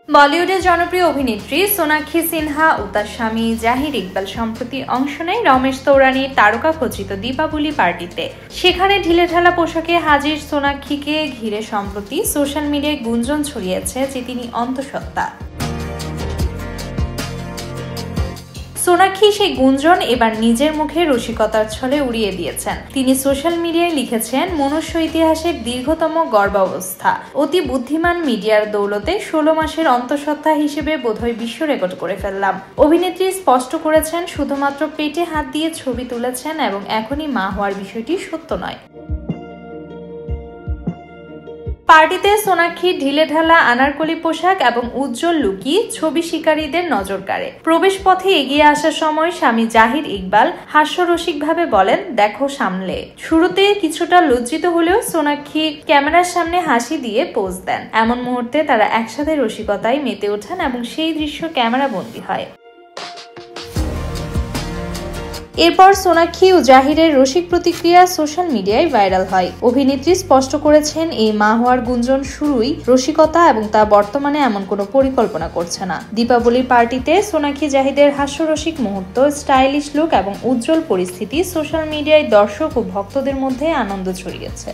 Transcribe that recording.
বলিউডের জনপ্রিয় অভিনেত্রী সোনাক্ষী সিনহা ও তার স্বামী জাহির ইকবাল সম্প্রতি অংশ নেয় রমেশ তৌরানীর তারকাখচিত দীপাবলি পার্টিতে। সেখানে ঢিলেঢালা পোশাকে হাজির সোনাক্ষীকে ঘিরে সম্প্রতি সোশ্যাল মিডিয়ায় গুঞ্জন ছড়িয়েছে যে তিনি অন্তঃসত্ত্বা। সোনাক্ষী সেই গুঞ্জন এবার নিজের মুখে রসিকতার ছলে উড়িয়ে দিয়েছেন। তিনি সোশ্যাল মিডিয়ায় লিখেছেন, মনুষ্য ইতিহাসের দীর্ঘতম গর্ভাবস্থা, অতি বুদ্ধিমান মিডিয়ার দৌলতে 16 মাসের অন্তঃসত্ত্বা হিসেবে বোধহয় বিশ্ব রেকর্ড করে ফেললাম। অভিনেত্রী স্পষ্ট করেছেন, শুধুমাত্র পেটে হাত দিয়ে ছবি তুলেছেন এবং এখনই মা হওয়ার বিষয়টি সত্য নয়। পার্টিতে সোনাক্ষীর ঢিলেঢালা আনারকলি পোশাক এবং উজ্জ্বল লুকই ছবি শিকারীদের নজর কাড়ে। প্রবেশ পথে এগিয়ে আসার সময় স্বামী জাহির ইকবাল হাস্যরসিকভাবে বলেন, দেখো সামলে। শুরুতে কিছুটা লজ্জিত হলেও সোনাক্ষী ক্যামেরার সামনে হাসি দিয়ে পোজ দেন। এমন মুহূর্তে তারা একসাথে রসিকতায় মেতে ওঠেন এবং সেই দৃশ্য ক্যামেরা বন্দী হয়। এরপর সোনাক্ষী ও জাহিরের রসিক প্রতিক্রিয়া সোশ্যাল মিডিয়ায় ভাইরাল হয়। অভিনেত্রী স্পষ্ট করেছেন, এই মা হওয়ার গুঞ্জন শুরুই রসিকতা এবং তা বর্তমানে এমন কোনো পরিকল্পনা করছে না। দীপাবলির পার্টিতে সোনাক্ষী জাহিদের হাস্যরসিক মুহূর্ত, স্টাইলিশ লুক এবং উজ্জ্বল পরিস্থিতি সোশ্যাল মিডিয়ায় দর্শক ও ভক্তদের মধ্যে আনন্দ ছড়িয়েছে।